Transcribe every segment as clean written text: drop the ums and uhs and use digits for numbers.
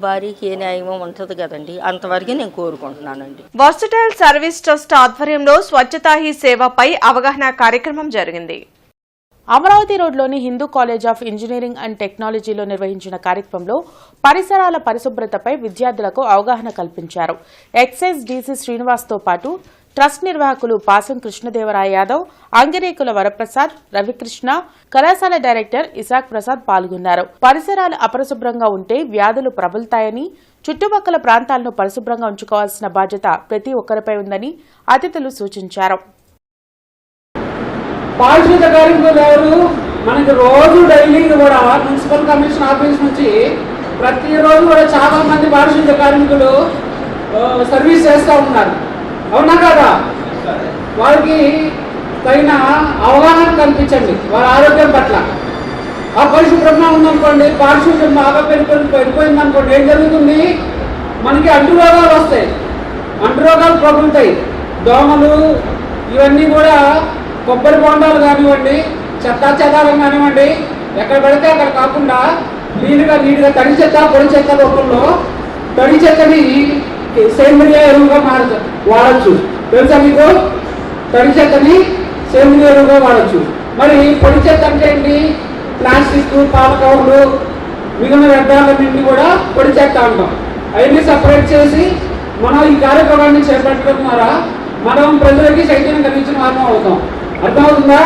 వారికి ఏ న్యాయమో ఉంటుంది కదండి, అంతవరకు నేను కోరుకుంటున్నానండి. వర్సటైల్ సర్వీస్ ట్రస్ట్ ఆధ్వర్యంలో స్వచ్ఛతా హీ సేవపై అవగాహన కార్యక్రమం జరిగింది. అమరావతి రోడ్లోని Hindu College of Engineering and టెక్నాలజీలో నిర్వహించిన కార్యక్రమంలో పరిసరాల పరిశుభ్రతపై విద్యార్థులకు అవగాహన కల్పించారు. ఎక్సైజ్ డీసీ శ్రీనివాస్తో పాటు ట్రస్ట్ నిర్వాహకులు పాసం కృష్ణదేవరాయ యాదవ్, అంగిరేకుల వరప్రసాద్, రవికృష్ణ, కళాశాల డైరెక్టర్ ఇసాక్ ప్రసాద్ పాల్గొన్నారు. పరిసరాలు అపరిశుభ్రంగా ఉంటే వ్యాధులు ప్రబలుతాయని, చుట్టుపక్కల ప్రాంతాలను పరిశుభ్రంగా ఉంచుకోవాల్సిన బాధ్యత ప్రతి ఒక్కరిపై ఉందని అతిథులు సూచించారు. పారిశుద్ధ కార్మికులు ఎవరు? మనకి రోజు డైలీ కూడా మున్సిపల్ కమిషన్ ఆఫీస్ నుంచి ప్రతిరోజు కూడా చాలా మంది పారిశుద్ధ కార్మికులు సర్వీస్ చేస్తూ ఉన్నారు. అవునా కదా? వాళ్ళకి తగిన అవగాహన కల్పించండి వాళ్ళ ఆరోగ్యం పట్ల. అపరిశుభ్రంగా ఉందనుకోండి, పారిశుద్ధ్యం బాగా పెరిగిపోయింది అనుకోండి, ఏం జరుగుతుంది? మనకి అంటు రోగాలు వస్తాయి, అంటు రోగాలు ప్రబలుతాయి. దోమలు ఇవన్నీ కూడా కొబ్బరి బొండాలు కానివ్వండి, చెత్తాచెదారం కానివ్వండి, ఎక్కడ పడితే అక్కడ కాకుండా నీట్గా తడి చెత్త పొడి చెత్త రూపంలో తడి చెత్తని సేంద్రియ ఎరువుగా వాడచ్చు. తెలుసా మీకు? తడి చెత్తని సేంద్రియ ఎరువుగా వాడచ్చు. మరి పొడి చెత్త అంటే ఏంటి? ప్లాస్టిక్, పాల కవర్లు, మిగిలిన వ్యర్థాలన్నింటినీ కూడా పొడి చెత్త అంటాం. అవన్నీ సపరేట్ చేసి మనం ఈ కార్యక్రమాన్ని చేపట్టడం ద్వారా మనం ప్రజలకి చైతన్యం కలిగించిన వారం అవుతాం. అర్థమవుతుందా?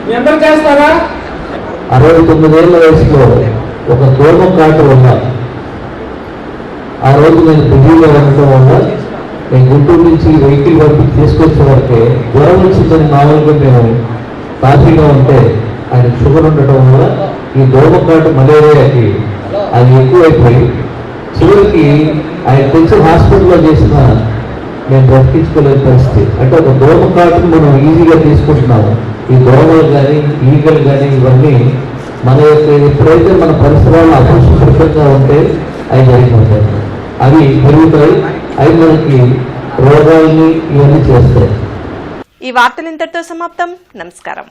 మీ అందరూ చేస్తారా? 69 ఏళ్ల వయసులో ఒక దోమ కాటు వల్ల ఆ రోజు నేను బిజీగా ఉండటం వల్ల నేను గుంటూరు నుంచి వెహికల్ పంపించి తీసుకొచ్చే వరకే జ్వరం వచ్చిందని మామూలుగా మేము కాఫీగా ఉంటే ఆయన షుగర్ ఉండటం వల్ల ఈ దోమకాటు మలేరియాకి అది ఎక్కువైపోయి చివరికి ఆయన తెచ్చి హాస్పిటల్లో చేసిన మేము బ్రతికించుకోలేని పరిస్థితి. అంటే ఒక దోమకాటును మనం ఈజీగా తీసుకుంటున్నాము. ఈ దోమలు కానీ ఈగలు కానీ ఇవన్నీ మన యొక్క ఎప్పుడైతే మన పరిసరాలు అపరిశుభ్రంగా ఉంటే అవి జరిగిపోతాయి, అవి పెరుగుతాయి, అవి మనకి రోగాల్ని ఇవన్నీ చేస్తాయి. ఈ వార్తలు ఇంతటితో సమాప్తం. నమస్కారం.